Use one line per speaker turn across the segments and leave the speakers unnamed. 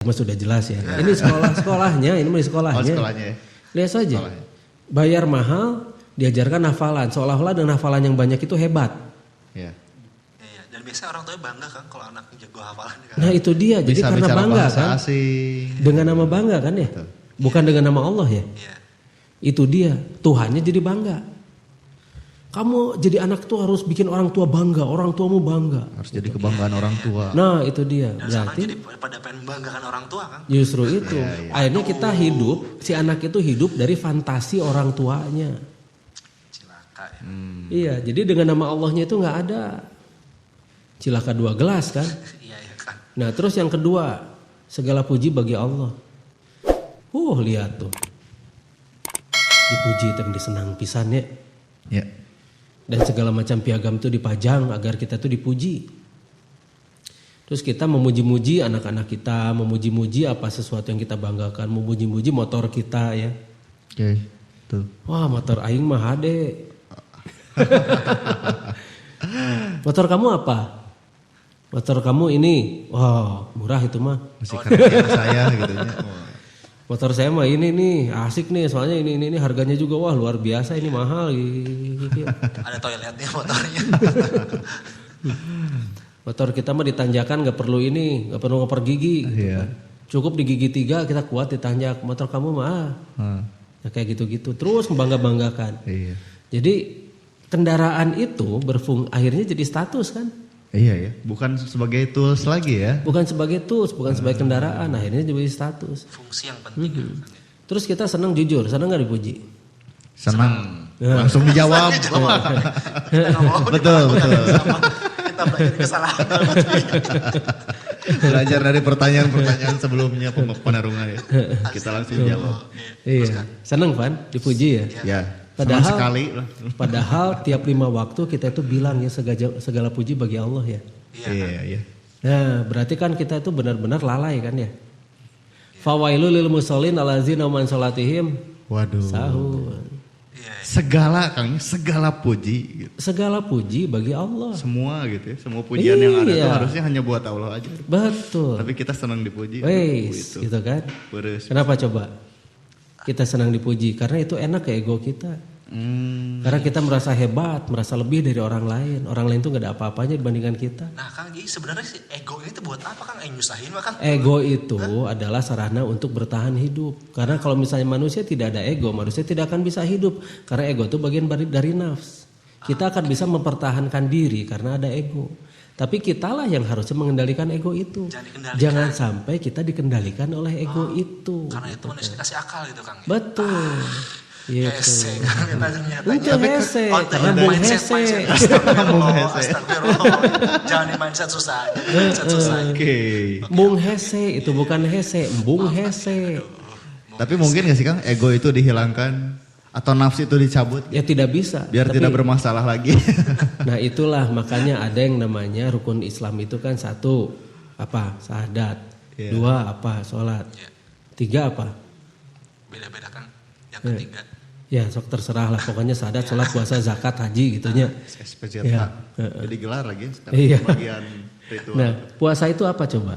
mah sudah jelas ya. Ini sekolahnya, ini mah sekolahnya.
Oh, sekolahnya ya.
Lihat saja.
Sekolahnya.
Bayar mahal, diajarkan hafalan. Seolah-olah dengan hafalan yang banyak itu hebat.
Iya.
Iya, dan biasanya orang tua bangga kan kalau anaknya jago hafalan kan.
Nah itu dia, jadi
Bisa
karena
bicara
bangga
bahasa
kan.
asing.
Dengan nama bangga kan ya.
Betul.
Bukan dengan nama Allah ya.
Iya.
Itu dia, Tuhannya jadi bangga. Kamu jadi anak tuh harus bikin orang tua bangga, orang tuamu bangga.
Harus jadi kebanggaan orang tua.
Nah itu dia,
Dan sekarang
berarti
jadi pada pengen membanggakan orang tua kan.
justru itu.
Iya.
Akhirnya kita hidup, si anak itu hidup dari fantasi orang tuanya.
Cilaka ya.
Iya, jadi dengan nama Allahnya itu nggak ada. Cilaka 2 gelas kan.
Iya kan.
Nah terus yang kedua, segala puji bagi Allah. Lihat tuh. Dipuji tapi disenang pisan ya.
Ya.
Dan segala macam piagam itu dipajang agar kita tuh dipuji. Terus kita memuji-muji anak-anak kita, memuji-muji apa sesuatu yang kita banggakan, memuji-muji motor kita ya.
Oke. Tuh.
Wah motor aing mah hade. Motor kamu apa? Motor kamu ini, wah murah itu mah.
Masih keren saya gitu ya.
Motor saya mah ini nih asik nih, soalnya ini harganya juga wah luar biasa ini mahal. Gitu.
Ada toiletnya motornya.
Motor kita mah ditanjakan nggak perlu ini, nggak perlu ngoper gigi. Gitu
Iya.
kan. Cukup di gigi 3 kita kuat ditanjak. Motor kamu mah, ya kayak gitu-gitu. Terus membangga-banggakan.
Iya.
Jadi kendaraan itu akhirnya jadi status kan.
Iya ya, bukan sebagai tools lagi ya.
Bukan sebagai tools, bukan sebagai kendaraan, akhirnya jadi status.
Fungsi yang penting kan.
Terus kita senang jujur, senang nggak dipuji?
Senang. Langsung dijawab. Betul.
Kita belajar kesalahan.
Belajar dari pertanyaan-pertanyaan sebelumnya penarungan ya. Kita langsung jawab.
Iya, senang Van, dipuji ya.
Ya. Senang sekali.
Padahal tiap 5 waktu kita itu bilang ya segala puji bagi Allah ya.
Iya.
Nah berarti kan kita itu benar-benar lalai kan ya. Fawailul lil musallin allazina hum an salatihim
Waduh.
sahun.
Segala puji gitu.
Segala puji bagi Allah.
Semua gitu ya. Semua pujian yang ada
Iya.
itu harusnya hanya buat Allah aja.
Betul.
Tapi kita senang dipuji.
Wes, gitu kan.
Beres.
Kenapa coba? Kita senang dipuji karena itu enak ke ego kita. Karena kita merasa hebat, merasa lebih dari orang lain. Orang lain tuh gak ada apa-apanya dibandingkan kita.
Nah Kang, jadi sebenarnya si ego ini tuh buat apa Kang? Nyusahin mah Kang?
Ego itu adalah sarana untuk bertahan hidup. Karena kalau misalnya manusia tidak ada ego, manusia tidak akan bisa hidup. Karena ego itu bagian dari nafs. Kita akan bisa mempertahankan diri karena ada ego. Tapi kitalah yang harusnya mengendalikan ego itu. Jangan sampai kita dikendalikan oleh ego itu.
Karena itu manusia dikasih akal gitu Kang.
Betul. Gitu.
Hese kan ternyata.
Itu hese, karena bung hese.
Astagfirullah. Jangan di mindset susah.
Oke.
Bung hese itu bukan hese, bung hese.
Tapi mungkin gak sih Kang ego itu dihilangkan atau nafsu itu dicabut?
Ya tidak bisa.
Biar tidak bermasalah lagi.
Nah itulah makanya ada yang namanya rukun Islam itu kan 1 apa? Syahadat. 2 apa? Sholat. 3 apa?
Beda-beda Kang. Yang ketiga.
Ya sok terserah lah pokoknya syahadat, sholat, puasa, zakat, haji gitunya.
SPZK. Jadi gelar lagi
Iya.
bagian ritual.
Nah puasa itu apa coba?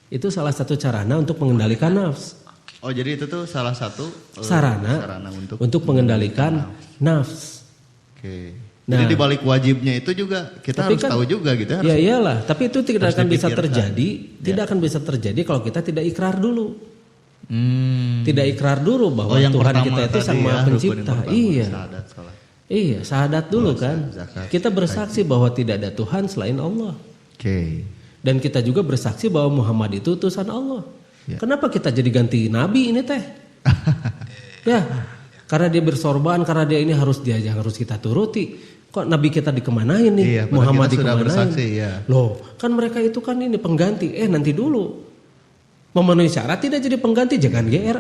Itu salah satu carana untuk mengendalikan nafs.
Oh jadi itu tuh salah satu
sarana untuk mengendalikan nafs.
Oke.
Nah,
jadi di balik wajibnya itu juga kita harus tahu juga gitu ya.
Ya iyalah, tapi itu tidak akan bisa terjadi, tidak akan bisa terjadi kalau kita tidak ikrar dulu. Tidak ikrar dulu bahwa Tuhan kita itu Sang Maha Pencipta. Iya. Iya, syahadat dulu kan. Kita bersaksi bahwa tidak ada Tuhan selain Allah.
Oke.
Dan kita juga bersaksi bahwa Muhammad itu utusan Allah. Kenapa kita jadi ganti nabi ini teh? Ya, karena dia bersorban, karena dia ini harus kita turuti. Kok nabi kita dikemanain nih?
Iya,
Muhammad
kita sudah
dikemanain?
bersaksi, ya.
Loh, kan mereka itu kan ini pengganti. Nanti dulu. Memenuhi syarat tidak jadi pengganti, jangan GR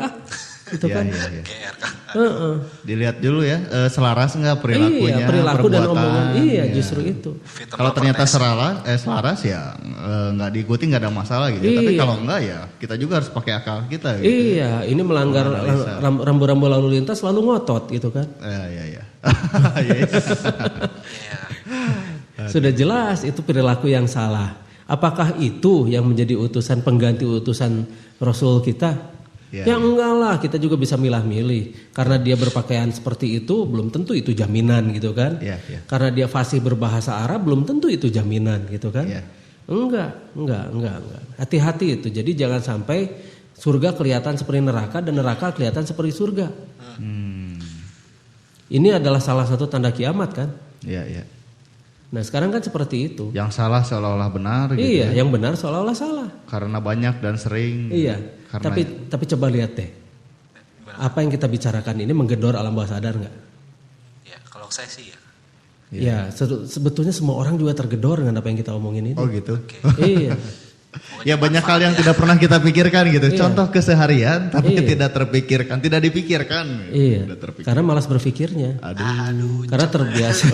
gitu kan.
Iya.
GR Kang.
Dilihat dulu ya, selaras nggak perilakunya,
Iya, perilaku dan
perbuatan.
omongan. Iya, justru itu.
Kalau ternyata selaras ya nggak diikuti nggak ada masalah gitu.
Iya.
Tapi kalau enggak ya kita juga harus pakai akal kita. Gitu.
Iya, ini melanggar rambu-rambu lalu lintas selalu ngotot gitu kan.
Iya.
Sudah jelas itu perilaku yang salah. Apakah itu yang menjadi utusan pengganti utusan Rasul kita? Ya enggak lah, kita juga bisa milah-milih. Karena dia berpakaian seperti itu, belum tentu itu jaminan gitu kan. Karena dia fasih berbahasa Arab, belum tentu itu jaminan gitu kan. Enggak. Hati-hati itu. Jadi jangan sampai surga kelihatan seperti neraka dan neraka kelihatan seperti surga. Ini adalah salah satu tanda kiamat kan.
Iya.
Nah sekarang kan seperti itu.
Yang salah seolah-olah benar gitu.
Iya, yang benar seolah-olah salah.
Karena banyak dan sering.
Iya.
Karena
Tapi coba lihat deh. Apa yang kita bicarakan ini menggedor alam bawah sadar nggak?
Ya, kalau saya sih ya.
Ya, sebetulnya semua orang juga tergedor dengan apa yang kita omongin ini.
Oh gitu.
Iya.
Ya banyak hal yang tidak pernah kita pikirkan gitu. Contoh keseharian tapi tidak terpikirkan, tidak dipikirkan.
Iya.
Tidak terpikir.
Karena malas berpikirnya.
Aduh.
Karena terbiasa.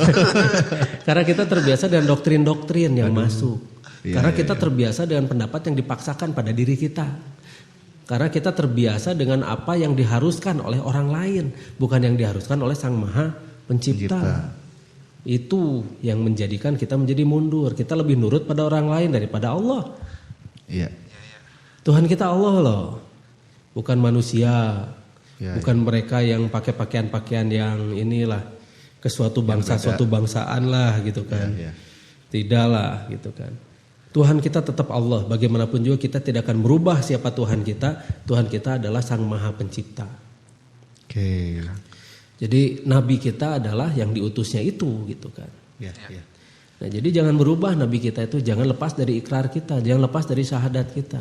Karena kita terbiasa dengan doktrin-doktrin yang masuk. Karena kita terbiasa dengan pendapat yang dipaksakan pada diri kita. Karena kita terbiasa dengan apa yang diharuskan oleh orang lain, bukan yang diharuskan oleh Sang Maha Pencipta. Itu yang menjadikan kita menjadi mundur. Kita lebih nurut pada orang lain daripada Allah.
Iya.
Tuhan kita Allah loh, bukan manusia, bukan mereka yang pakai pakaian-pakaian yang inilah ke suatu bangsa, suatu bangsaan lah gitu kan. Tidak lah gitu kan. Tuhan kita tetap Allah. Bagaimanapun juga kita tidak akan merubah siapa Tuhan kita. Tuhan kita adalah Sang Maha Pencipta.
Oke.
Jadi Nabi kita adalah yang diutusnya itu gitu kan. Nah jadi jangan berubah Nabi kita itu. Jangan lepas dari ikrar kita. Jangan lepas dari syahadat kita.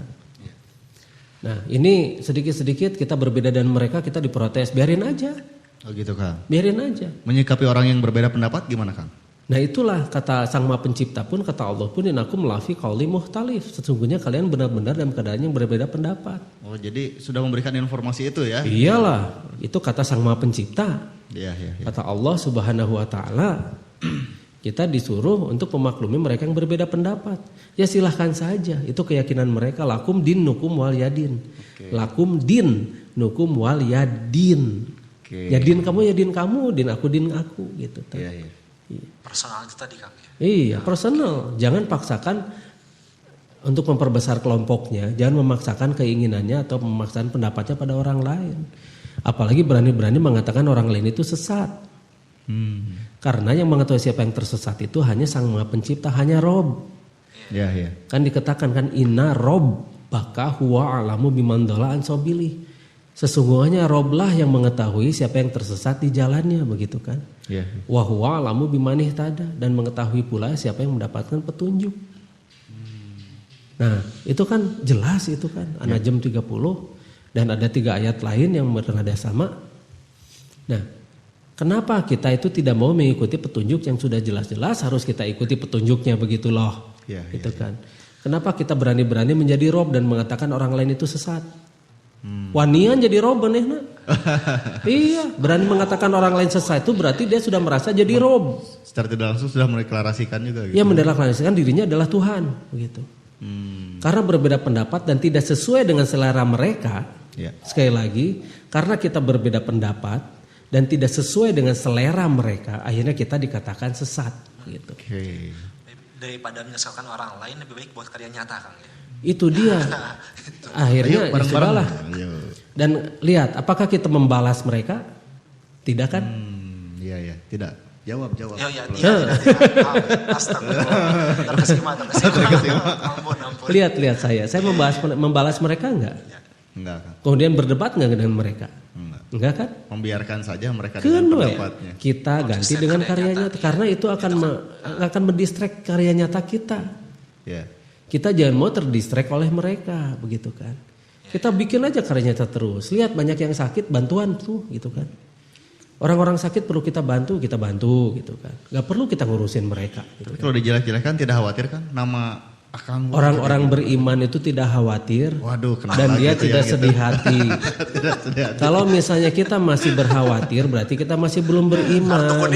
Nah ini sedikit-sedikit kita berbeda dan mereka, kita diprotes. Biarin aja.
Oh gitu Kang.
Biarin aja.
Menyikapi orang yang berbeda pendapat gimana Kang?
Nah itulah kata Sang Maha Pencipta pun, kata Allah pun, inakum lafi qauli mukhtalif. Sesungguhnya kalian benar-benar dalam keadaan yang berbeda pendapat.
Oh jadi sudah memberikan informasi itu ya?
Iyalah, itu kata Sang Maha Pencipta. Kata Allah Subhanahu Wa Taala, kita disuruh untuk memaklumi mereka yang berbeda pendapat. Ya silahkan saja, itu keyakinan mereka. Lakum din nukum wal yadin. Lakum din nukum wal yadin. Ya din kamu, ya din kamu, din aku gitu.
Personal itu tadi Kang ya.
Iya, personal. Jangan paksakan untuk memperbesar kelompoknya. Jangan memaksakan keinginannya atau memaksakan pendapatnya pada orang lain. Apalagi berani-berani mengatakan orang lain itu sesat. Karena yang mengetahui siapa yang tersesat itu hanya Sang Maha Pencipta, hanya Rob. Kan dikatakan kan inna Rob baka huwa alamu biman dhalla an sabili. Sesungguhnya Rob lah yang mengetahui siapa yang tersesat di jalannya, begitu kan? Wa huwa alamu bimanih tada, dan mengetahui pula siapa yang mendapatkan petunjuk. Nah, itu kan jelas itu kan, An-Najm 30 dan ada 3 ayat lain yang bernada sama. Nah, kenapa kita itu tidak mau mengikuti petunjuk yang sudah jelas-jelas harus kita ikuti petunjuknya begitu loh. Gitu kan. Kenapa kita berani-berani menjadi Rob dan mengatakan orang lain itu sesat? Wanian jadi Rob nih nak. Iya, berani mengatakan orang lain sesat itu berarti dia sudah merasa jadi Rob.
Secara tidak langsung sudah mendeklarasikan juga gitu.
Ya, mendeklarasikan dirinya adalah Tuhan begitu. Karena berbeda pendapat dan tidak sesuai dengan selera mereka. Sekali lagi, karena kita berbeda pendapat dan tidak sesuai dengan selera mereka, akhirnya kita dikatakan sesat gitu.
Daripada menyesalkan orang lain, lebih baik buat karya nyata Kang ya.
Itu dia. Akhirnya ya sudahlah. Dan lihat, apakah kita membalas mereka? Tidak kan?
Iya, tidak. Jawab.
Tidak. Astagfirullah. Terkesima. Ampun.
Lihat saya membalas mereka enggak?
Enggak kan.
Kemudian berdebat enggak dengan mereka? Enggak kan?
Membiarkan saja mereka dengan pendapatnya.
Kita ganti dengan karya nyata, karena itu akan mendistract karya nyata kita. Kita jangan mau terdistract oleh mereka, begitu kan? Kita bikin aja karya nyata terus. Lihat banyak yang sakit, bantuan tuh, gitu kan? Orang-orang sakit perlu kita bantu gitu kan? Gak perlu kita ngurusin mereka. Gitu kan?
Kalau dijelek-jelekan tidak khawatir kan? Nama akan
orang-orang beriman itu tidak khawatir.
Waduh,
dan dia
gitu
tidak
ya,
sedih hati. Kalau misalnya kita masih berkhawatir, berarti kita masih belum beriman.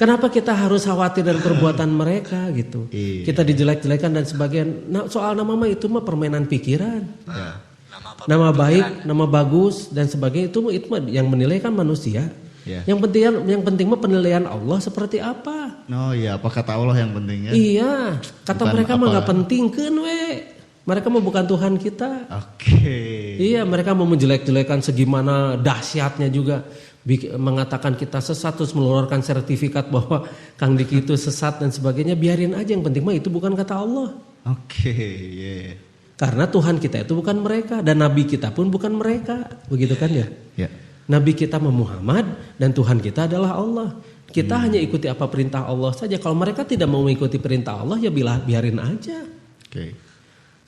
Kenapa kita harus khawatir dan perbuatan mereka gitu? Kita dijelek-jelekan dan sebagian. Nah, soal nama mah itu mah permainan pikiran. Nama baik, nama bagus dan sebagainya itu yang menilai kan manusia.
Ya.
Yang penting mah penilaian Allah seperti apa.
Oh iya, apa kata Allah yang penting ya?
Iya, kata
Bukan
mereka mah
apa-
nggak pentingkeun we. Mereka mah bukan Tuhan kita.
Oke.
Iya, mereka mau menjelek-jelekan segimana dahsyatnya juga. Mengatakan kita sesat terus mengeluarkan sertifikat bahwa Kang Diki itu sesat dan sebagainya. Biarin aja, yang penting mah itu bukan kata Allah.
Oke, yeah.
Karena Tuhan kita itu bukan mereka dan Nabi kita pun bukan mereka. Begitu kan ya?
Ya.
Nabi kita Muhammad dan Tuhan kita adalah Allah. Kita hanya ikuti apa perintah Allah saja. Kalau mereka tidak mau mengikuti perintah Allah ya biarin aja.
Oke.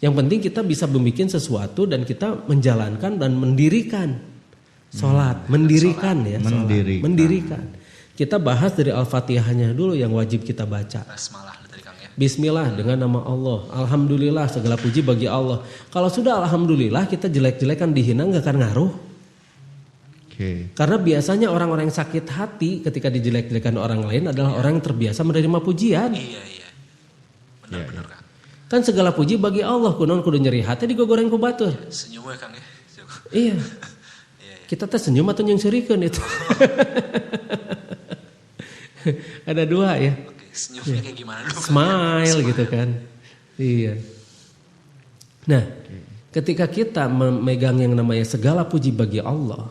Yang penting kita bisa membuat sesuatu dan kita menjalankan dan mendirikan sholat, mendirikan ya, sholat. Mendirikan. Kita bahas dari Al-Fatihahnya dulu yang wajib kita baca.
Basmalah dari Kang ya.
Bismillah dengan nama Allah. Alhamdulillah segala puji bagi Allah. Kalau sudah alhamdulillah kita jelek-jelekan dihina nggak akan ngaruh.
Oke.
Karena biasanya orang-orang yang sakit hati ketika dijelek-jelekan orang lain adalah orang yang terbiasa menerima pujian.
Iya. Benar Kang.
Kan segala puji bagi Allah, kunon kudu nyeri hati digogoreng ku batur.
Senyum ya Kang ya.
Iya. Kita teh senyum atau nyengsirikeun itu. Ada dua ya.
Oke, senyumnya kayak gimana dulu?
Smile gitu kan. Iya. Nah, ketika kita memegang yang namanya segala puji bagi Allah,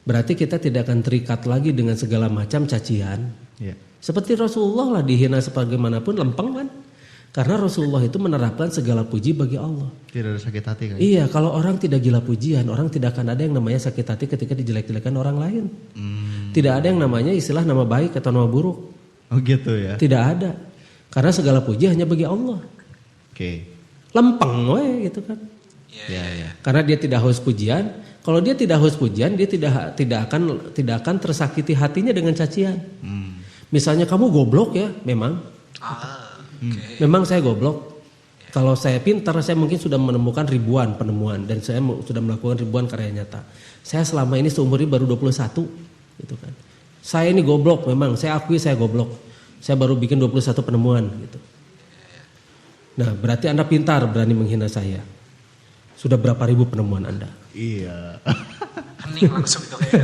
berarti kita tidak akan terikat lagi dengan segala macam cacian.
Ya.
Seperti Rasulullah lah dihina sebagaimanapun lempeng kan. Karena Rasulullah itu menerapkan segala puji bagi Allah.
Tidak ada sakit hati kan?
Iya, kalau orang tidak gila pujian, orang tidak akan ada yang namanya sakit hati ketika dijelek-jelekan orang lain. Tidak ada yang namanya istilah nama baik atau nama buruk.
Oh gitu ya.
Tidak ada. Karena segala puji hanya bagi Allah.
Oke.
Lempeng we gitu kan.
Ya.
Karena dia tidak haus pujian. Kalau dia tidak haus pujian, dia tidak akan tersakiti hatinya dengan cacian. Misalnya kamu goblok ya, memang.
Oke.
Memang saya goblok. Kalau saya pintar, saya mungkin sudah menemukan ribuan penemuan dan saya sudah melakukan ribuan karya nyata. Saya selama ini seumur ini baru 21, gitu kan. Saya ini goblok, memang saya akui saya goblok. Saya baru bikin 21 penemuan, gitu. Nah, berarti Anda pintar berani menghina saya. Sudah berapa ribu penemuan Anda?
Iya.
Hening langsung itu kayak.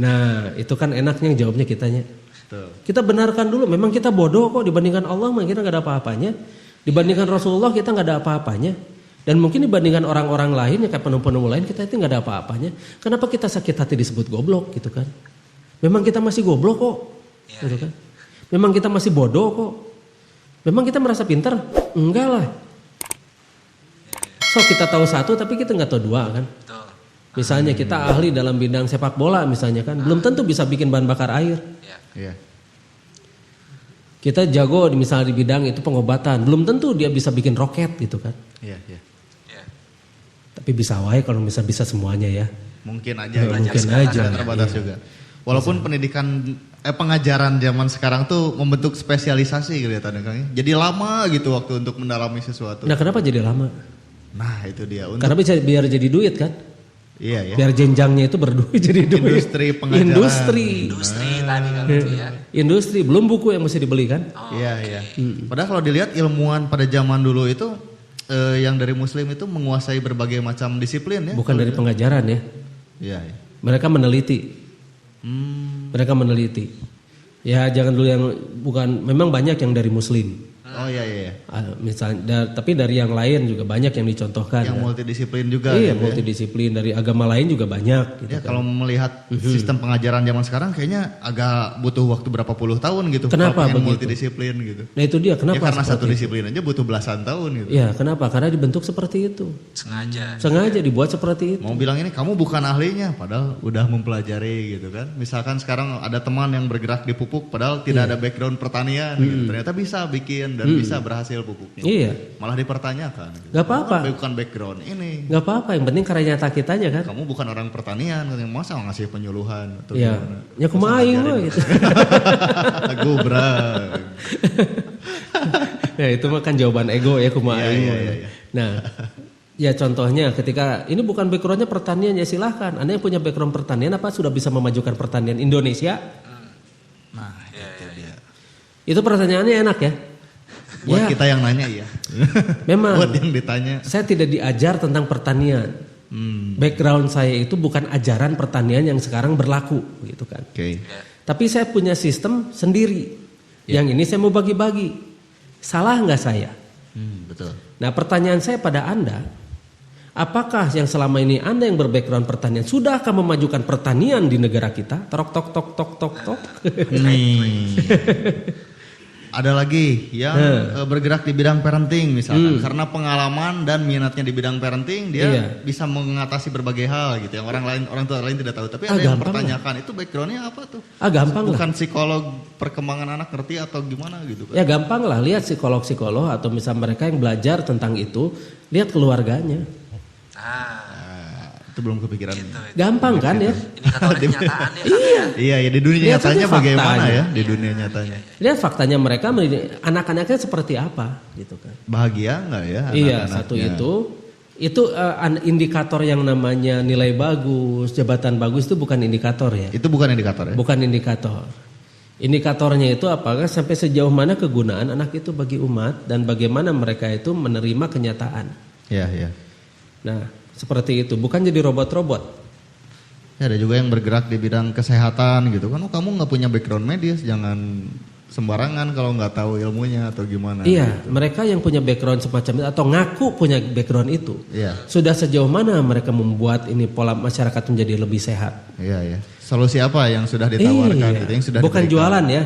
Nah, itu kan enaknya yang jawabnya kitanya.
Betul.
Kita benarkan dulu, memang kita bodoh kok dibandingkan Allah, mah kita nggak ada apa-apanya. Dibandingkan Rasulullah kita nggak ada apa-apanya. Dan mungkin dibandingkan orang-orang lain, ya kayak penemu-penemu lain kita itu nggak ada apa-apanya. Kenapa kita sakit hati disebut goblok gitu kan? Memang kita masih goblok kok, gitu kan? Memang kita masih bodoh kok. Memang kita merasa pintar? Enggak lah. So kita tahu satu tapi kita nggak tahu dua kan?
Betul.
Misalnya kita ahli dalam bidang sepak bola misalnya kan, belum tentu bisa bikin bahan bakar air.
Iya.
Kita jago misalnya di bidang itu pengobatan, belum tentu dia bisa bikin roket gitu kan.
Iya.
Tapi bisa wae kalau bisa semuanya ya.
Mungkin aja.
Mungkin aja.
Terbatas juga. Walaupun pendidikan pengajaran zaman sekarang tuh membentuk spesialisasi kelihatan Kang. Jadi lama gitu waktu untuk mendalami sesuatu.
Nah, kenapa jadi lama?
Nah, itu dia.
Karena bisa biar jadi duit kan?
Iya ya.
Biar jenjangnya itu berduit jadi duit.
Industri pengajaran.
Industri tadi kan itu ya.
Industri, belum buku yang mesti dibeli kan?
Iya. Padahal kalau dilihat ilmuwan pada zaman dulu itu yang dari muslim itu menguasai berbagai macam disiplin ya.
Bukan dari pengajaran ya.
Iya.
Mereka meneliti. Mereka meneliti. Ya jangan dulu yang bukan, memang banyak yang dari muslim.
Oh iya.
Misalnya, tapi dari yang lain juga banyak yang dicontohkan.
Yang
kan?
multidisiplin juga.
Iya,
gitu ya.
multidisiplin dari agama lain juga banyak. Gitu
Ya
kan.
kalau melihat sistem pengajaran zaman sekarang kayaknya agak butuh waktu berapa puluh tahun gitu.
Kenapa
kalau pengen
begitu?
multidisiplin gitu.
Nah itu dia kenapa?
Ya karena
seperti
satu
itu?
disiplin aja butuh belasan tahun gitu.
Ya kenapa? Karena dibentuk seperti itu. Sengaja dibuat seperti itu.
Mau bilang ini kamu bukan ahlinya, padahal udah mempelajari gitu kan. Misalkan sekarang ada teman yang bergerak di pupuk, padahal tidak ada background pertanian, gitu. Ternyata bisa bikin dan bisa berhasil pupuknya.
Iya.
Malah dipertanyakan. Gitu.
Gak apa-apa.
Kamu bukan background ini.
Gak apa-apa. Yang penting karya nyata kitanya kan.
Kamu bukan orang pertanian, yang masa ngasih penyuluhan atau
Iya.
gimana?
Ya kumaha aing mah gitu.
Gubrak.
Ya itu mah kan jawaban ego ya kumaha aing mah.
Iya.
Nah, ya contohnya ketika ini bukan backgroundnya pertanian ya silahkan. Anda yang punya background pertanian apa sudah bisa memajukan pertanian Indonesia?
Nah, itu dia.
Itu pertanyaannya enak ya.
Buat
Ya,
kita yang nanya ya.
memang.
Buat yang ditanya.
Saya tidak diajar tentang pertanian. Background saya itu bukan ajaran pertanian yang sekarang berlaku, gitu kan.
Oke.
Tapi saya punya sistem sendiri. Yang ini saya mau bagi-bagi. Salah nggak saya?
Betul.
Nah, pertanyaan saya pada Anda, apakah yang selama ini Anda yang berbackground pertanian sudahkah memajukan pertanian di negara kita? Tok tok tok tok tok tok.
Nih. Ada lagi yang bergerak di bidang parenting misalkan, karena pengalaman dan minatnya di bidang parenting dia bisa mengatasi berbagai hal gitu yang orang tua lain tidak tahu. Tapi ada yang mempertanyakan itu backgroundnya apa tuh?
Gampang lah.
Bukan psikolog perkembangan anak ngerti atau gimana gitu kan?
Ya gampang lah, lihat psikolog-psikolog atau misal mereka yang belajar tentang itu, lihat keluarganya.
Itu belum kepikiran.
Gitu.
Gampang kan ya?
Indikator kenyataan ya kan ya.
Iya, di dunia
Lihat
nyatanya
saja
bagaimana
faktanya.
ya di dunia nyatanya?
Lihat faktanya mereka, anak-anaknya seperti apa gitu kan.
Bahagia nggak ya?
Iya,
anak-anaknya?
satu itu indikator yang namanya nilai bagus, jabatan bagus itu bukan indikator ya.
Itu bukan indikator ya?
Bukan indikator. Indikatornya itu apakah sampai sejauh mana kegunaan anak itu bagi umat dan bagaimana mereka itu menerima kenyataan.
Iya.
Nah, seperti itu, bukan jadi robot-robot.
Ya, ada juga yang bergerak di bidang kesehatan gitu kan. Oh, kamu nggak punya background medis, jangan sembarangan kalau nggak tahu ilmunya atau gimana.
Iya, mereka yang punya background semacam itu atau ngaku punya background itu.
Iya.
Sudah sejauh mana mereka membuat ini pola masyarakat menjadi lebih sehat?
Iya. Solusi apa yang sudah ditawarkan
Iya.
gitu, yang sudah
bukan
diberikan?
jualan ya.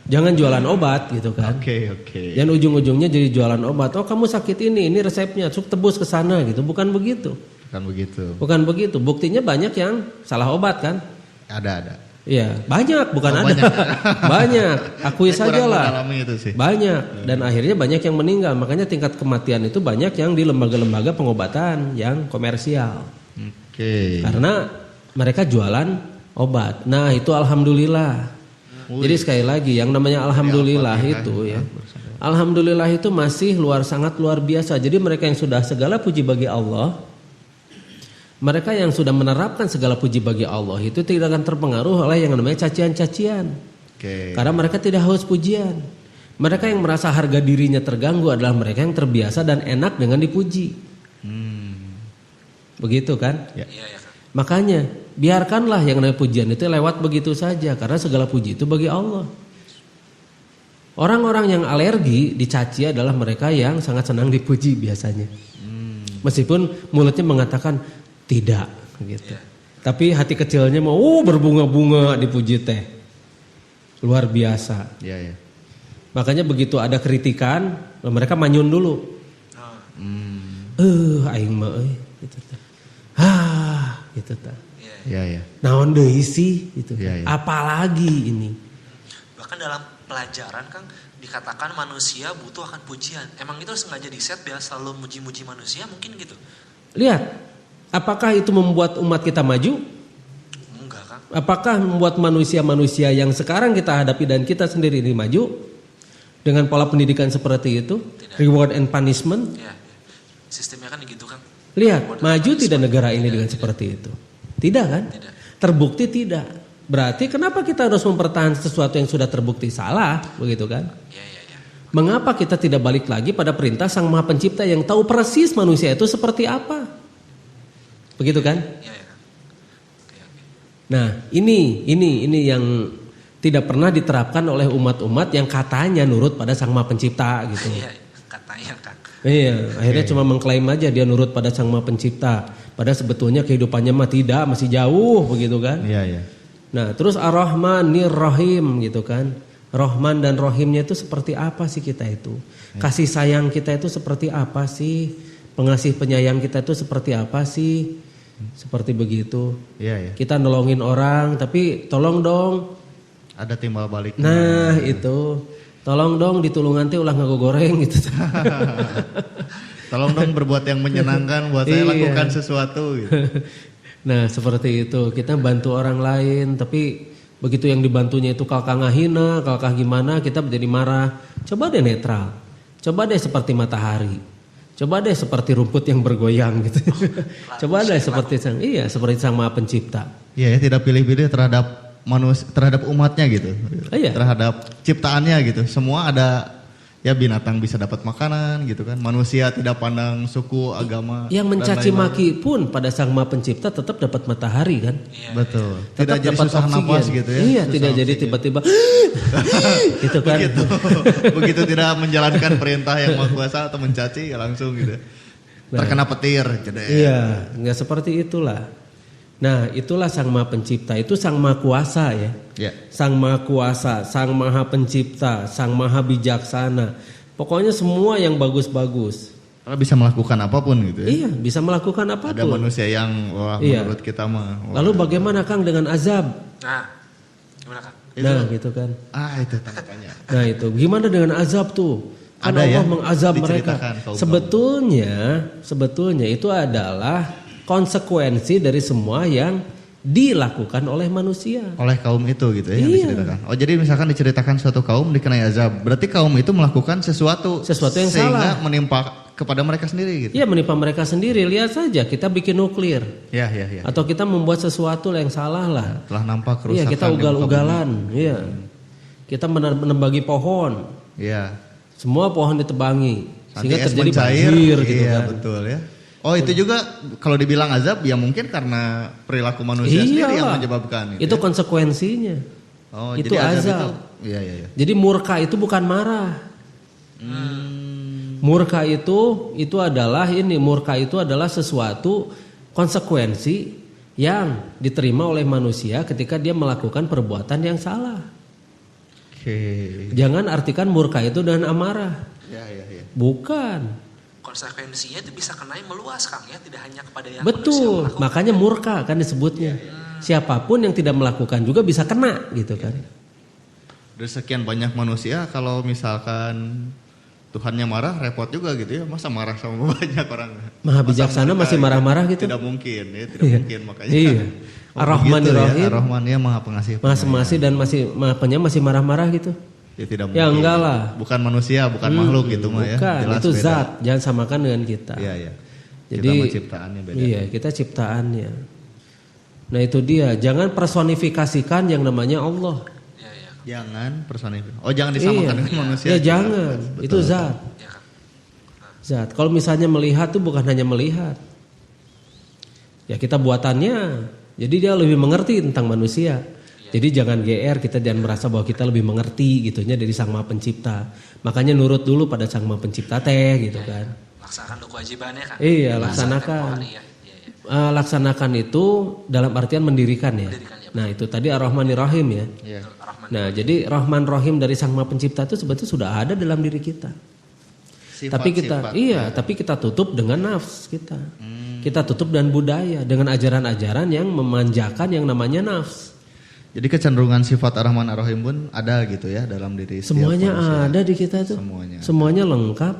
Jangan jualan obat gitu kan.
Oke.
Dan ujung-ujungnya jadi jualan obat. Oh, kamu sakit ini resepnya, tebus ke sana gitu. Bukan begitu. Bukan begitu. Buktinya banyak yang salah obat kan?
Ada.
Iya, banyak, bukan ada.
Banyak.
Banyak. Akui
Saya kurang
sajalah.
mengalami itu sih.
Banyak dan akhirnya banyak yang meninggal. Makanya tingkat kematian itu banyak yang di lembaga-lembaga pengobatan yang komersial.
Oke.
Karena mereka jualan obat. Nah, itu alhamdulillah. Jadi sekali lagi yang namanya alhamdulillah itu ya. Alhamdulillah itu masih sangat luar biasa. Jadi mereka yang sudah segala puji bagi Allah, mereka yang sudah menerapkan segala puji bagi Allah itu tidak akan terpengaruh oleh yang namanya cacian-cacian. Karena mereka tidak haus pujian. Mereka yang merasa harga dirinya terganggu adalah mereka yang terbiasa dan enak dengan dipuji. Begitu kan?
Iya.
Makanya biarkanlah yang namanya pujian itu lewat begitu saja karena segala puji itu bagi Allah. Orang-orang yang alergi dicaci adalah mereka yang sangat senang dipuji biasanya. Meskipun mulutnya mengatakan tidak gitu. Tapi hati kecilnya mau berbunga-bunga dipuji teh. Luar biasa.
Iya.
Makanya begitu ada kritikan, mereka manyun dulu. Aing mah gitu teh. Gitu teh.
Iya.
Naon deui sih gitu.
Iya.
Apalagi ini.
Bahkan dalam pelajaran Kang dikatakan manusia butuh akan pujian. Emang itu sengaja di-set biar selalu muji-muji manusia mungkin gitu?
Lihat, apakah itu membuat umat kita maju?
Enggak Kang.
Apakah membuat manusia-manusia yang sekarang kita hadapi dan kita sendiri ini maju? Dengan pola pendidikan seperti itu?
Tidak.
Reward and punishment?
Ya. Sistemnya kan gitu Kang.
Lihat, maju tidak negara ini dengan seperti itu? Tidak kan?
Tidak.
Terbukti tidak. Berarti kenapa kita harus mempertahankan sesuatu yang sudah terbukti salah? Begitu kan?
Iya.
Mengapa kita tidak balik lagi pada perintah Sang Maha Pencipta yang tahu persis manusia itu seperti apa? Begitu kan?
Iya Kang. Oke.
Nah, ini yang tidak pernah diterapkan oleh umat-umat yang katanya nurut pada Sang Maha Pencipta gitu.
Iya, katanya Kang.
Iya, akhirnya cuma mengklaim aja dia nurut pada Sang Maha Pencipta. Padahal sebetulnya kehidupannya mah tidak, masih jauh begitu kan?
Iya.
Nah, terus Ar-Rahmanir Rahim gitu kan. Rahman dan Rahimnya itu seperti apa sih kita itu? Kasih sayang kita itu seperti apa sih? Pengasih penyayang kita itu seperti apa sih? Seperti begitu.
Iya.
Kita nolongin orang, tapi tolong dong.
Ada timbal balik.
Nah, itu. Tolong dong ditulungan teh ulah ngagogoreng gitu.
Tolong dong berbuat yang menyenangkan buat saya, lakukan sesuatu gitu.
Nah, seperti itu. Kita bantu orang lain, tapi begitu yang dibantunya itu kalkah ngahina, kalkah gimana, kita menjadi marah. Coba deh netral. Coba deh seperti matahari. Coba deh seperti rumput yang bergoyang gitu. Coba deh seperti Sang Maha Pencipta.
Iya, tidak pilih-pilih terhadap manusia, terhadap umatnya gitu.
Iya.
Terhadap ciptaannya gitu. Semua ada ya binatang bisa dapat makanan gitu kan. Manusia tidak pandang suku, agama.
Yang
dan
mencaci
lain-lain.
maki pun pada Sang Maha Pencipta tetap dapat matahari kan.
Betul. Tidak
Tetap
jadi
dapat
susah
oksigen.
napas gitu ya.
Iya,
susah
tidak jadi
oksigen.
tiba-tiba gitu kan.
Begitu. Begitu tidak menjalankan perintah yang Maha Kuasa atau mencaci ya langsung gitu. Terkena petir. Jadi,
Iya, nggak seperti itulah. Nah, itulah Sang Maha Pencipta, itu Sang Maha Kuasa ya.
Ya.
Sang Maha Kuasa, Sang Maha Pencipta, Sang Maha Bijaksana. Pokoknya semua yang bagus-bagus.
Kalau bisa melakukan apapun gitu ya.
Iya, bisa melakukan
Ada
apapun.
manusia yang wah
Iya.
menurut kita mah. Wah,
Lalu bagaimana Kang dengan azab?
Nah, gimana Kang?
Nah, gitu kan.
itu tanda tanya.
Nah, itu gimana dengan azab tuh? Kan
Ada
Allah
ya,
mengazab mereka.
diceritakan kaum-kaum.
Sebetulnya itu adalah konsekuensi dari semua yang dilakukan oleh manusia.
Oleh kaum itu gitu ya yang
Iya.
diceritakan. Oh jadi misalkan diceritakan suatu kaum dikenai azab, berarti kaum itu melakukan sesuatu
Yang
sehingga
salah.
menimpa kepada mereka sendiri gitu.
Iya, menimpa mereka sendiri. Lihat saja, kita bikin nuklir
Ya.
atau kita membuat sesuatu yang salah lah.
Telah nampak kerusakan.
Iya, kita
di muka
ugal-ugalan. Iya, kita menebagi pohon.
bumi. Iya.
Semua pohon ditebangi
Nanti
sehingga
es
terjadi
mencair,
banjir gitu
iya,
kan.
betul ya. Oh itu juga kalau dibilang azab ya mungkin karena perilaku manusia sendiri yang
Iyalah.
menyebabkan
Itu
ya.
konsekuensinya.
Oh,
itu
jadi
azab.
itu, iya.
Jadi murka itu bukan marah. Murka itu adalah murka itu adalah sesuatu konsekuensi yang diterima oleh manusia ketika dia melakukan perbuatan yang salah.
Oke.
Jangan artikan murka itu dengan amarah.
Ya.
Bukan.
Konsekuensinya itu bisa kena yang meluas Kang ya, tidak hanya kepada yang manusia
Betul.
melakukan.
Makanya murka kan disebutnya. Siapapun yang tidak melakukan juga bisa kena gitu kan.
Dari sekian banyak manusia kalau misalkan Tuhannya marah repot juga gitu ya. Masa marah sama banyak orang.
Maha
Masa
bijaksana
mereka
masih marah-marah gitu.
Tidak mungkin ya, tidak
Iya.
mungkin makanya.
Iya.
Oh,
Ar-Rahman
begitu
Ar-Rahim.
ya, Ar-Rahman ya Maha Pengasih.
Masih dan masih marah-marah gitu.
Ya tidak mungkin.
Ya enggak lah.
Bukan manusia, bukan makhluk gitu mah ya.
Bukan,
Jelas
itu
beda.
zat, jangan samakan dengan kita.
Iya.
Jadi
kita mah ciptaannya beda.
Iya, kita ciptaannya. Nah, itu dia, jangan personifikasikan yang namanya Allah.
Iya.
Jangan personifikasi. Oh, jangan disamakan dengan manusia.
Ya jangan,
Betul.
itu zat.
Ya Kang.
Zat. Kalau misalnya melihat tuh bukan hanya melihat. Ya kita buatannya. Jadi dia lebih mengerti tentang manusia. Jadi jangan GR, kita jangan merasa bahwa kita lebih mengerti gitunya dari Sang Maha Pencipta. Makanya nurut dulu pada Sang Maha Pencipta gitu kan.
Laksanakan kewajibannya Kang.
Iya,
Masa
laksanakan.
tempo hari, ya.
Laksanakan itu dalam artian mendirikan ya.
Mendirikan, ya.
Nah itu tadi Ar-Rahman Ar-Rahim ya.
Iya.
Rahman.
Nah jadi Rahman Rahim dari Sang Maha Pencipta itu sebetulnya sudah ada dalam diri kita. Tapi kita tutup dengan nafs kita. Kita tutup dengan budaya, dengan ajaran-ajaran yang memanjakan yang namanya nafs.
Jadi kecenderungan sifat Ar-Rahman Ar-Rahim pun ada gitu ya dalam diri setiap
Semuanya
manusia.
ada di kita tuh.
Semuanya.
Lengkap.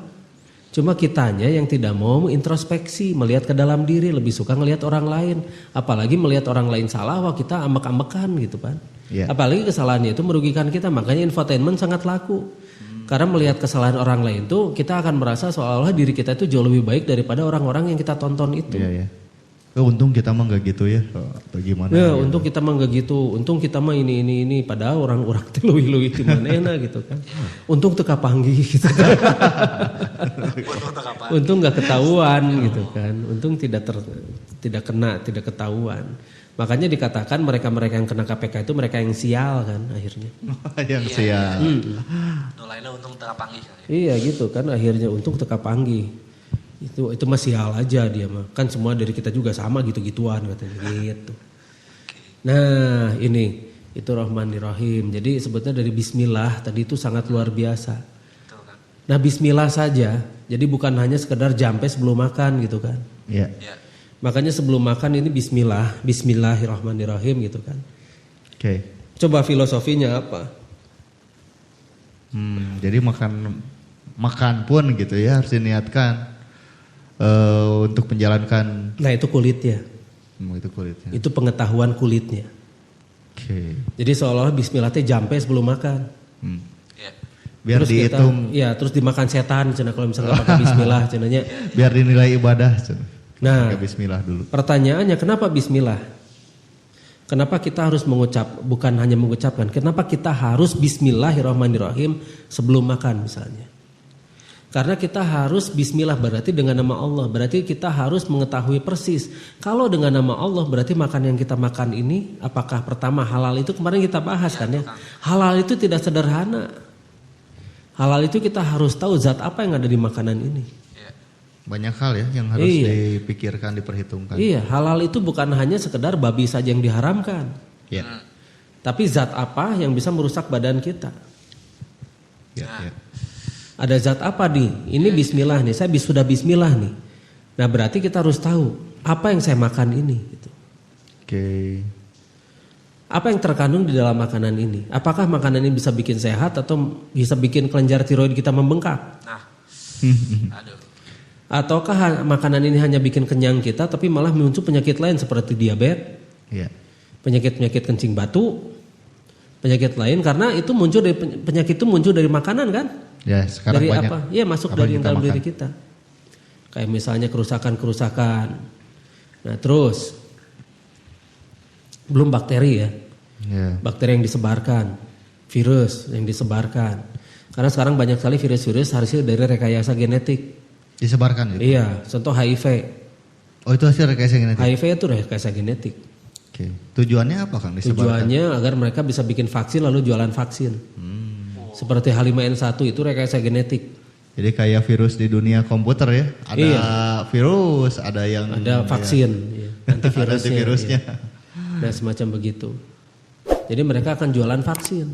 Cuma kitanya yang tidak mau introspeksi, melihat ke dalam diri, lebih suka ngelihat orang lain. Apalagi melihat orang lain salah, wah kita ambek-ambekan gitu kan.
Iya.
Apalagi kesalahannya itu merugikan kita, makanya infotainment sangat laku. Karena melihat kesalahan orang lain tuh kita akan merasa seolah-olah diri kita itu jauh lebih baik daripada orang-orang yang kita tonton itu.
Iya. Untung kita mah nggak gitu ya, atau gimana?
Ya,
gitu.
untung kita mah nggak gitu. Untung kita mah ini. Padahal orang-orang tuh luwi-luwi di mana gitu kan. Untung teka panggih gitu kan. Untung nggak ketahuan gitu kan. Untung tidak ketahuan. Makanya dikatakan mereka-mereka yang kena KPK itu mereka yang sial kan akhirnya.
Yang sial.
Nulainnya untung tengah panggih Kang.
Iya gitu kan akhirnya untung teka panggih. Itu masih hal aja dia mah. Kan semua dari kita juga sama gitu-gituan katanya gitu. Nah, itu Rahmanir-Rahim. Jadi sebetulnya dari bismillah tadi itu sangat luar biasa.
Betul Kang.
Nah, bismillah saja. Jadi bukan hanya sekedar jampe sebelum makan gitu kan.
Iya.
Ya.
Makanya sebelum makan ini bismillahirrahmanirrahim gitu kan.
Oke.
Coba filosofinya apa?
Jadi makan pun gitu ya harus diniatkan untuk menjalankan
Nah, itu kulitnya.
itu kulitnya.
Itu pengetahuan kulitnya.
Oke.
Jadi seolah-olah bismillah teh jampe sebelum makan.
Ya.
Biar
Terus
dihitung,
terus dimakan setan cenah kalau misalnya nggak pakai bismillah cenahnya.
biar dinilai ibadah.
Nah,
Pakai bismillah dulu.
pertanyaannya kenapa bismillah? Kenapa kita harus bukan hanya mengucapkan, kenapa kita harus bismillahirrahmanirrahim sebelum makan misalnya? Karena kita harus bismillah berarti dengan nama Allah. Berarti kita harus mengetahui persis. Kalau dengan nama Allah berarti makan yang kita makan ini apakah pertama halal itu kemarin kita bahas kan ya. Halal itu tidak sederhana. Halal itu kita harus tahu zat apa yang ada di makanan ini.
Banyak hal ya yang harus dipikirkan, diperhitungkan.
Iya, halal itu bukan hanya sekedar babi saja yang diharamkan.
Ya.
Tapi zat apa yang bisa merusak badan kita.
Ya.
Ada zat apa nih? Ini bismillah nih, saya sudah bismillah nih. Nah berarti kita harus tahu apa yang saya makan ini. Gitu.
Oke.
Apa yang terkandung di dalam makanan ini? Apakah makanan ini bisa bikin sehat atau bisa bikin kelenjar tiroid kita membengkak?
Nah, aduh.
Ataukah makanan ini hanya bikin kenyang kita tapi malah muncul penyakit lain seperti diabetes, penyakit-penyakit kencing batu, penyakit lain karena itu muncul dari penyakit itu muncul dari makanan kan?
Ya, sekarang
dari
banyak.
apa? Iya masuk
apa
dari
yang
dalam
kita
diri kita. Kayak misalnya kerusakan-kerusakan. Nah terus belum bakteri ya. Bakteri yang disebarkan, virus yang disebarkan. Karena sekarang banyak sekali virus-virus hasil dari rekayasa genetik.
Disebarkan gitu?
Iya, contoh HIV.
Oh itu hasil rekayasa genetik?
HIV itu rekayasa genetik.
Oke. Tujuannya apa Kang disebarkan?
Tujuannya agar mereka bisa bikin vaksin lalu jualan vaksin. Seperti H5N1 itu rekayasa genetik.
Jadi kayak virus di dunia komputer ya? Ada virus, ada yang...
Ada vaksin, ya.
Antivirusnya.
Ya. Nah semacam begitu. Jadi mereka akan jualan vaksin.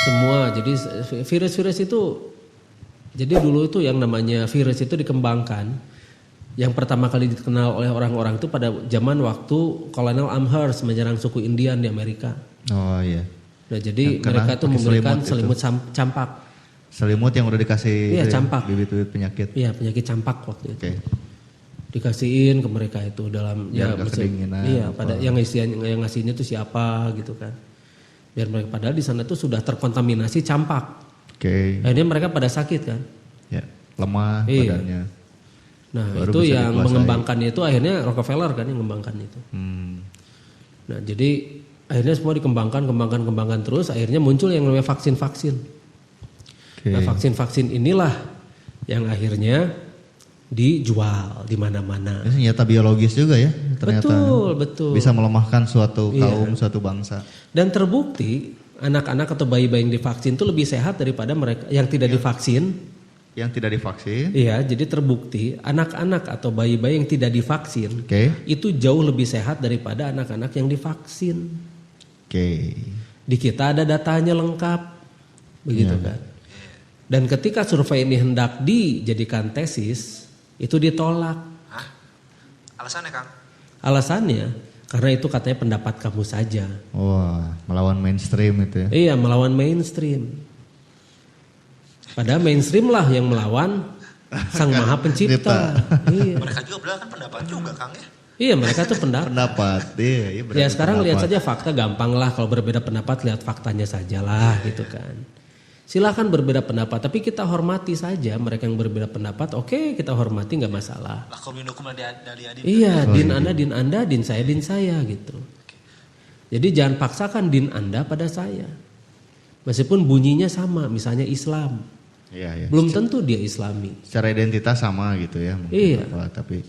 Semua, jadi virus-virus itu... Jadi dulu itu yang namanya virus itu dikembangkan. Yang pertama kali dikenal oleh orang-orang itu pada zaman waktu Kolonel Amherst menyerang suku Indian di Amerika.
Oh iya.
Nah jadi mereka tuh memberikan selimut campak.
Selimut yang udah dikasih
campak.
Bibit-bibit penyakit.
Iya penyakit campak waktu itu.
Okay.
Dikasihin ke mereka itu dalam
biar kedinginan.
Iya pada yang ngasihnya tuh siapa gitu kan. Biar mereka padahal di sana tuh sudah terkontaminasi campak.
Oke.
Akhirnya mereka pada sakit kan.
Ya lemah badannya.
Nah
baru
itu yang
dikuasai.
mengembangkannya itu akhirnya Rockefeller kan yang mengembangkan itu. Nah jadi akhirnya semua dikembangkan terus akhirnya muncul yang namanya vaksin-vaksin. Nah vaksin-vaksin inilah yang akhirnya dijual di mana-mana.
Senjata biologis juga ya ternyata.
Betul.
Bisa melemahkan suatu kaum, suatu bangsa.
Dan terbukti anak-anak atau bayi-bayi yang divaksin itu lebih sehat daripada mereka yang tidak divaksin.
Yang tidak divaksin?
Iya, jadi terbukti anak-anak atau bayi-bayi yang tidak divaksin itu jauh lebih sehat daripada anak-anak yang divaksin. Di kita ada datanya lengkap, begitu kan. Dan ketika survei ini hendak dijadikan tesis, itu ditolak.
Hah? Alasannya Kang?
Alasannya karena itu katanya pendapat kamu saja.
Wah, melawan mainstream itu ya?
Iya, melawan mainstream. Padahal mainstream lah yang melawan Sang Maha Pencipta. Iya.
Mereka juga bilang kan pendapat juga Kang ya?
Iya mereka tuh pendapat.
Iya,
ya sekarang lihat saja fakta gampang lah. Kalau berbeda pendapat lihat faktanya saja lah gitu kan. Silakan berbeda pendapat tapi kita hormati saja mereka yang berbeda pendapat. Oke kita hormati nggak masalah. Iya din anda din saya gitu. Jadi jangan paksakan din anda pada saya. Meskipun bunyinya sama misalnya Islam.
Iya.
Belum tentu dia Islami.
Secara identitas sama gitu ya.
Iya.
Tapi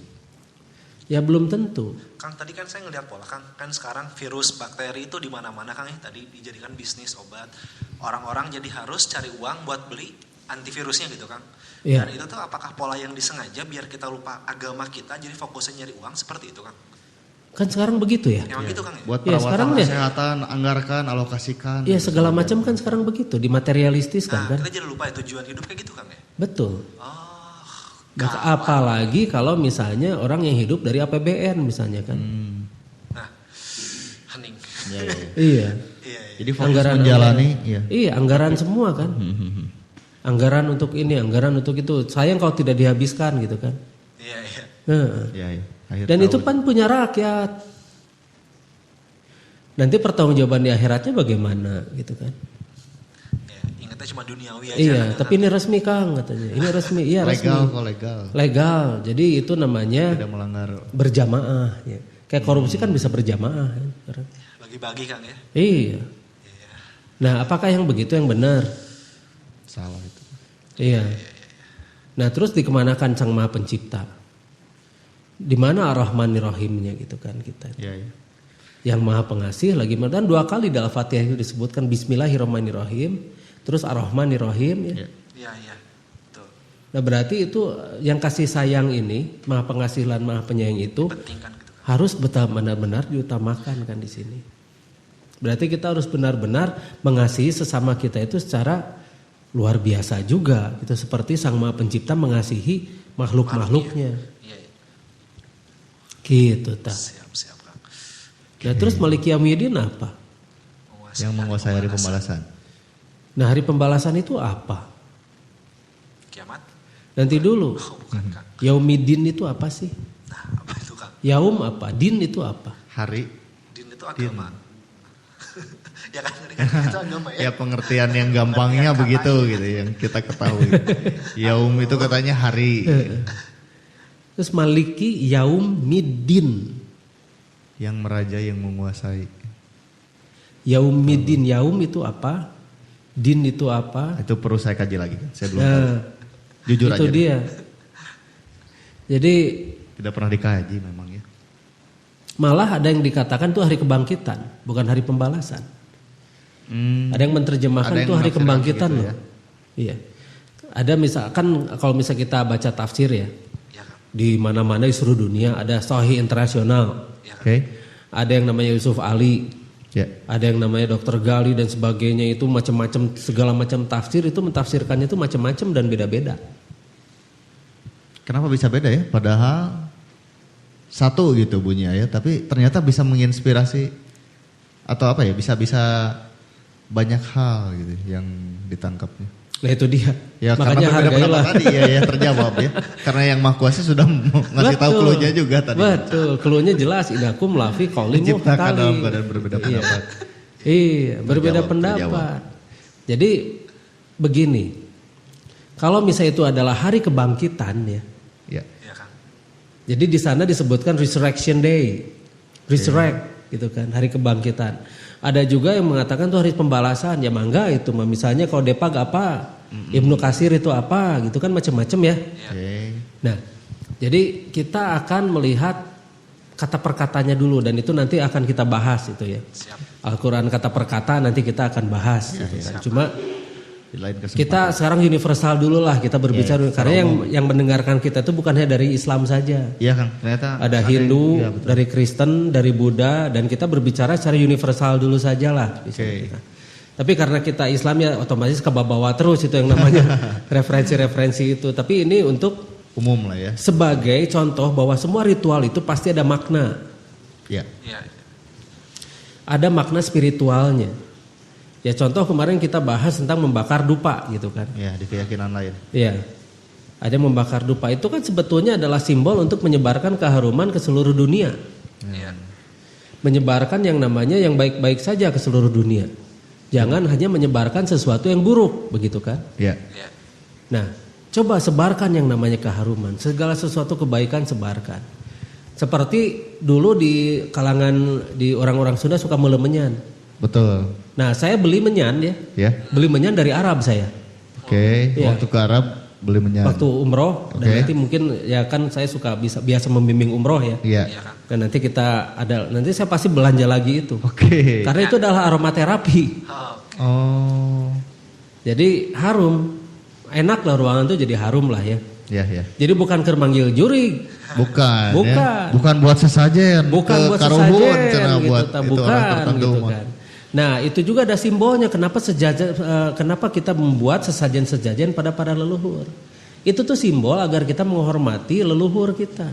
ya belum tentu.
Kang tadi kan saya ngeliat pola Kang, kan sekarang virus bakteri itu di mana-mana Kang ya, tadi dijadikan bisnis obat. Orang-orang jadi harus cari uang buat beli antivirusnya gitu Kang.
Iya.
Dan itu tuh apakah pola yang disengaja biar kita lupa agama kita jadi fokusnya nyari uang seperti itu Kang?
Kan sekarang begitu ya.
Emang gitu Kang ya?
Buat
ya,
perawatan kesehatan, anggarkan, alokasikan.
Iya segala macam kan sekarang begitu, dimaterialistis kan.
Kita jadi lupa ya tujuan hidup kayak gitu Kang ya?
Betul. Apalagi kalau misalnya orang yang hidup dari APBN misalnya kan.
Nah, hening.
Iya.
Jadi fokus menjalani.
Iya anggaran semua kan. Anggaran untuk ini, anggaran untuk itu. Sayang kalau tidak dihabiskan gitu kan.
Iya.
Dan itu kan punya rakyat. Nanti pertanggungjawaban di akhiratnya bagaimana gitu kan.
Ingatnya cuma duniawi aja.
Iya, tapi ini resmi Kang katanya. Ini resmi, iya resmi. Legal. Jadi itu namanya
tidak melanggar
berjamaah ya. Kayak korupsi kan bisa berjamaah kan.
Bagi-bagi Kang ya.
Iya. Nah, apakah yang begitu yang benar?
Salah itu.
Iya. Nah terus dikemanakan Sang Maha Pencipta? Di mana Ar-Rahmanir-Rahimnya gitu kan kita?
Ya, ya.
Yang Maha Pengasih lagi, dan 2 kali dalam Al-Fatihah itu disebutkan Bismillahirrahmanirrahim, terus Ar-Rahmanir-Rahim. Ya.
Iya, iya. Betul.
Nah berarti itu yang kasih sayang ini, Maha Pengasih dan Maha Penyayang itu
Penting kan gitu.
harus benar-benar diutamakan kan di sini. Berarti kita harus benar-benar mengasihi sesama kita itu secara luar biasa juga, gitu, seperti Sang Maha Pencipta mengasihi makhluk-makhluknya.
Iya, iya.
Gitu ta.
Siap, Kang.
Nah terus Malik Yaumiddin apa?
Yang menguasai hari pembalasan.
Nah hari pembalasan itu apa?
Kiamat?
Nanti dulu.
Oh, bukan, Kang.
Yaumiddin itu apa sih?
Nah, apa itu, Kang?
Yaum apa? Din itu apa?
Hari.
Din itu agama. Ya kan, itu agama ya.
Ya pengertian yang gampangnya begitu gitu yang kita ketahui. Yaum itu katanya hari.
Terus Maliki Yaumiddin.
Yang meraja yang menguasai.
Yaumiddin, Yaum itu apa? Din itu apa?
Itu perlu saya kaji lagi. Saya belum
Nah,
tahu. Jujur
itu
aja.
dia. Jadi
Tidak pernah dikaji memang ya.
malah ada yang dikatakan itu hari kebangkitan, bukan hari pembalasan. Ada yang menerjemahkan
Ada yang
itu hari
menafsirkan
kebangkitan
gitu
loh.
ya.
Iya. Ada misalkan kalau misalnya kita baca tafsir ya,
Ya, Kang.
di mana-mana di seluruh dunia ada Sahih Internasional,
Ya, Kang.
Oke.
ada yang namanya Yusuf Ali,
Ya.
ada yang namanya Dr. Gali dan sebagainya, itu macam-macam, segala macam tafsir itu mentafsirkannya itu macam-macam dan beda-beda.
Kenapa bisa beda ya? Padahal satu gitu bunyinya ya, tapi ternyata bisa menginspirasi atau apa ya? Bisa banyak hal gitu yang ditangkapnya.
Nah itu dia.
Ya
Makanya
karena berbeda
hargailah.
pendapat tadi ya terjawab ya. Karena yang Maha Kuasa sudah ngasih tahu
Betul.
clue-nya juga tadi.
Betul, clue-nya jelas. Inakum lafi qaulim
Diciptakan
mukhtalif.
dalam keadaan berbeda pendapat.
Iya, berbeda
Terjawab,
pendapat. Jadi begini, kalau misalnya itu adalah hari kebangkitan ya,
Ya.
Ya, Kang.
jadi di sana disebutkan resurrection day, resurrect gitu kan, hari kebangkitan. Ada juga yang mengatakan itu hari pembalasan, ya mangga itu mah. Misalnya kalau Depag apa, Ibnu Katsir itu apa, gitu kan macam-macam ya.
Oke.
Nah, jadi kita akan melihat kata perkatanya dulu dan itu nanti akan kita bahas itu ya.
Siap.
Al-Quran kata perkata nanti kita akan bahas gitu kan. Cuma
Di lain kesempatan.
kita sekarang universal dulu lah kita berbicara dulu. Karena yang mendengarkan kita itu bukan hanya dari Islam saja.
Iya Kang, ternyata
Ada Hindu,
iya, betul.
dari Kristen, dari Buddha, dan kita berbicara secara universal dulu saja lah.
Oke.
Tapi karena kita Islam ya otomatis kebawa terus itu yang namanya referensi-referensi itu. Tapi ini untuk
Umum lah ya.
sebagai contoh bahwa semua ritual itu pasti ada makna.
Ya.
Ya.
Ada makna spiritualnya. Ya contoh kemarin kita bahas tentang membakar dupa gitu kan.
Ya, di keyakinan lain.
Iya. Ada yang membakar dupa itu kan sebetulnya adalah simbol untuk menyebarkan keharuman ke seluruh dunia.
Iya.
Menyebarkan yang namanya yang baik-baik saja ke seluruh dunia. Jangan hanya menyebarkan sesuatu yang buruk, begitu kan?
Ya.
Ya.
Nah, coba sebarkan yang namanya keharuman. Segala sesuatu kebaikan sebarkan. Seperti dulu di kalangan di orang-orang Sunda suka melemenyan.
Betul.
Nah, saya beli menyan ya.
Ya.
Beli menyan dari Arab saya.
Oke,
Iya.
waktu ke Arab beli menyan.
Waktu umroh dan
Oke.
nanti mungkin ya kan saya suka biasa membimbing umroh ya.
Iya.
Iya, Kang.
Dan nanti nanti saya pasti belanja lagi itu.
Oke.
Karena itu adalah aromaterapi.
Oh,
Oh.
Jadi harum. Enak lah ruangan itu jadi harum lah ya.
Ya, ya.
Jadi bukan keur manggil jurig,
Bukan.
Bukan.
Ya. Bukan buat sesajen.
bukan
ke
buat
Karuhun,
sesajen
cenah
gitu,
buat
tak,
itu
bukan
orang tertentu
gitu
mah.
kan. Nah, itu juga ada simbolnya kenapa kita membuat sesajen-sesajen pada para leluhur. Itu tuh simbol agar kita menghormati leluhur kita.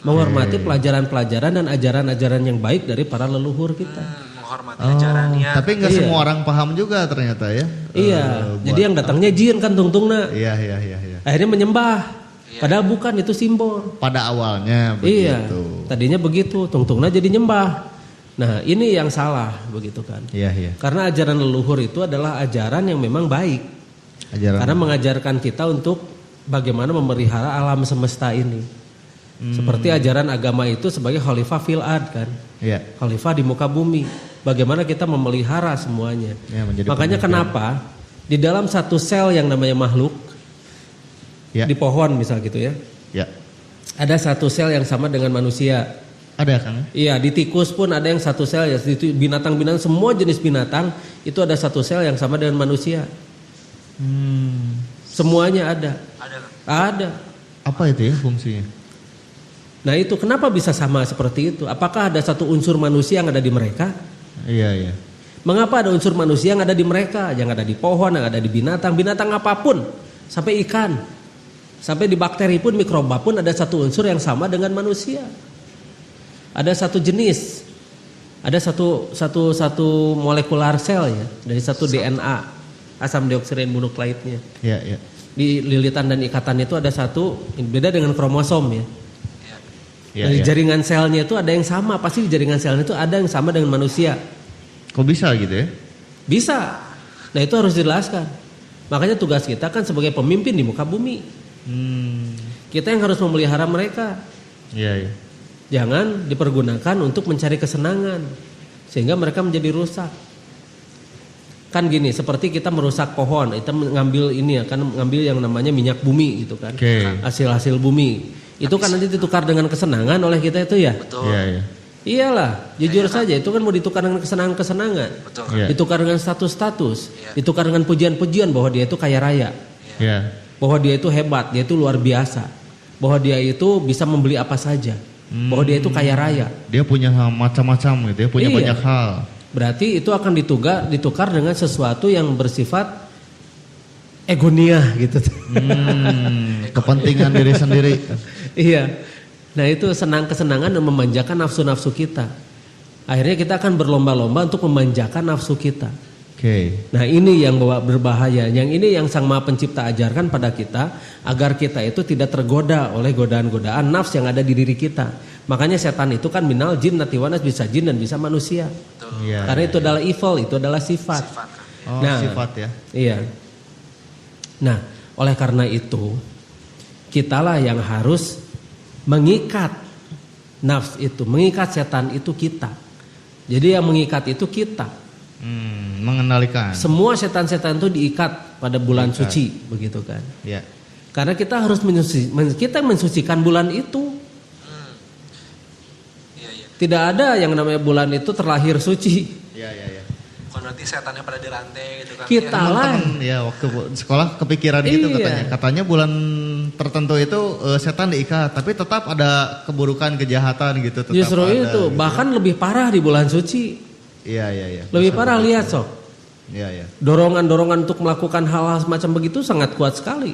Menghormati pelajaran-pelajaran dan ajaran-ajaran yang baik dari para leluhur kita.
menghormati
Oh,
ajarannya.
tapi nggak
Iya.
semua orang paham juga ternyata ya.
Iya, jadi yang datangnya jin kan tungtungna.
Iya, iya, iya, iya.
Akhirnya menyembah. Padahal bukan, itu simbol.
Pada awalnya
Iya,
begitu.
tadinya begitu, tungtungna jadi nyembah. Nah, ini yang salah begitu kan.
Iya, iya.
Karena ajaran leluhur itu adalah ajaran yang memang baik.
Ajaran.
Karena mengajarkan kita untuk bagaimana memelihara alam semesta ini. Seperti ajaran agama itu sebagai khalifah fil ard kan.
Iya.
Khalifah di muka bumi. Bagaimana kita memelihara semuanya.
Ya, menjadi
Makanya
pemimpin.
kenapa di dalam satu sel yang namanya makhluk
Ya.
Di pohon misal gitu ya.
Ya.
Ada satu sel yang sama dengan manusia.
Ada Kang?
Iya, di tikus pun ada yang satu sel ya. Di binatang-binatang, semua jenis binatang itu ada satu sel yang sama dengan manusia. Semuanya ada.
Ada Kang.
Ada.
Apa itu ya fungsinya?
Nah itu kenapa bisa sama seperti itu? Apakah ada satu unsur manusia yang ada di mereka?
Iya.
Mengapa ada unsur manusia yang ada di mereka? Yang ada di pohon, yang ada di binatang, binatang apapun, sampai ikan, sampai di bakteri pun, mikroba pun ada satu unsur yang sama dengan manusia. Ada satu jenis, ada satu molekular sel ya, dari satu DNA, asam deoksiribonukleitnya.
Iya.
Di lilitan dan ikatan itu ada satu, beda dengan kromosom ya.
Iya.
Dari jaringan selnya itu ada yang sama, pasti di jaringan selnya itu ada yang sama dengan manusia.
Kok bisa gitu ya?
Bisa. Nah itu harus dijelaskan. Makanya tugas kita kan sebagai pemimpin di muka bumi. Kita yang harus memelihara mereka.
Iya.
Jangan dipergunakan untuk mencari kesenangan sehingga mereka menjadi rusak. Kan gini, seperti kita merusak pohon, kita mengambil ini ya, kan mengambil yang namanya minyak bumi gitu kan. Hasil-hasil bumi. Itu kan nanti ditukar dengan kesenangan oleh kita itu ya.
Betul.
Iya.
Iyalah, jujur saja itu kan mau ditukar dengan kesenangan-kesenangan.
Betul.
Iya.
Ditukar dengan status-status, ditukar dengan pujian-pujian bahwa dia itu kaya raya.
Iya.
Bahwa dia itu hebat, dia itu luar biasa. Bahwa dia itu bisa membeli apa saja. Bahwa dia itu kaya raya.
Dia punya macam-macam gitu ya, punya
Iya.
banyak hal.
Berarti itu akan ditukar dengan sesuatu yang bersifat egonia gitu.
Kepentingan diri sendiri.
Iya. Nah itu kesenangan dan memanjakan nafsu-nafsu kita. Akhirnya kita akan berlomba-lomba untuk memanjakan nafsu kita.
Oke.
Nah ini yang berbahaya. Yang ini yang Sang Maha Pencipta ajarkan pada kita agar kita itu tidak tergoda oleh godaan-godaan nafs yang ada di diri kita. Makanya setan itu kan minal jin natiwanas, bisa jin dan bisa manusia.
Iya.
Karena itu adalah evil, itu adalah sifat.
Oh,
Nah,
sifat ya.
Iya. Nah, oleh karena itu kitalah yang harus mengikat nafs itu, mengikat setan itu kita. Jadi yang mengikat itu kita.
Mengendalikan.
Semua setan-setan itu diikat pada bulan suci, begitu kan?
Ya.
Karena kita harus mensucikan bulan itu.
Iya.
Tidak ada yang namanya bulan itu terlahir suci.
Iya.
Bukan berarti setannya pada dirantai gitu kan.
Kita lah.
Ya waktu sekolah kepikiran gitu
Iya.
katanya. Katanya bulan tertentu itu setan diikat, tapi tetap ada keburukan, kejahatan gitu. Tetap
Justru
ada,
itu,
gitu.
bahkan lebih parah di bulan suci.
Iya.
Lebih parah, lihat sok.
Iya.
Dorongan-dorongan untuk melakukan hal-hal semacam begitu sangat kuat sekali.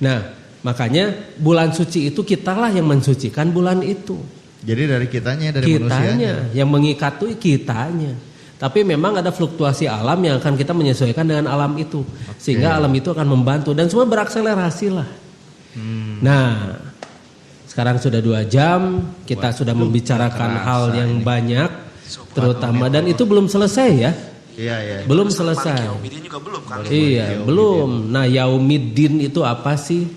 Nah, makanya bulan suci itu kitalah yang mensucikan bulan itu.
Jadi dari kitanya, dari manusianya.
Kitanya, yang mengikat itu kitanya. Tapi memang ada fluktuasi alam yang akan kita menyesuaikan dengan alam itu. Sehingga alam itu akan membantu dan semua berakselerasi lah. Nah, sekarang sudah 2 jam, kita sudah membicarakan hal yang banyak, terutama dan itu belum selesai ya.
Iya.
Belum
Malik
selesai.
Yaumiddin juga belum kan.
Iya, belum. Nah, Yaumiddin itu apa sih?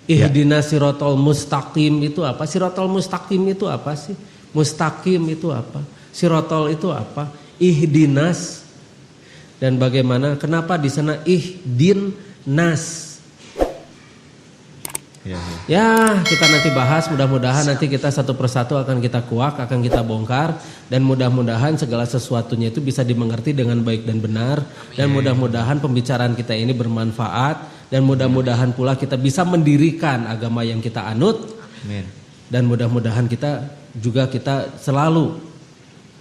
Ihdinas sirotol mustaqim itu apa? Sirotol mustaqim itu apa sih? Mustaqim itu apa? Sirotol itu apa? Ihdinas. Dan bagaimana? Kenapa di sana ihdin nas? Ya, kita nanti bahas. Mudah-mudahan nanti kita satu persatu akan kita kuak, akan kita bongkar, dan mudah-mudahan segala sesuatunya itu bisa dimengerti dengan baik dan benar. Dan mudah-mudahan pembicaraan kita ini bermanfaat, dan mudah-mudahan pula kita bisa mendirikan agama yang kita anut.
Amin.
Dan mudah-mudahan kita selalu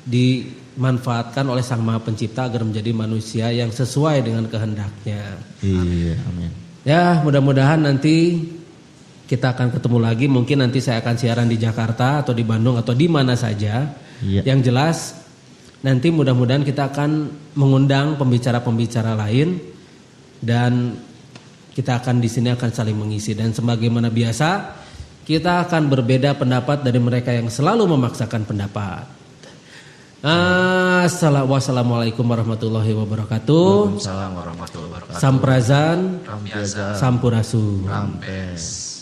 dimanfaatkan oleh Sang Maha Pencipta agar menjadi manusia yang sesuai dengan kehendaknya.
Iya, amin.
Ya, mudah-mudahan nanti kita akan ketemu lagi. Mungkin nanti saya akan siaran di Jakarta atau di Bandung atau di mana saja.
Iya.
Yang jelas nanti mudah-mudahan kita akan mengundang pembicara-pembicara lain dan kita akan di sini akan saling mengisi, dan sebagaimana biasa kita akan berbeda pendapat dari mereka yang selalu memaksakan pendapat. Wassalamualaikum warahmatullahi wabarakatuh.
Waalaikumsalam warahmatullahi wabarakatuh.
Samprazan,
Ramyaza.
Sampurasun.
Rampes.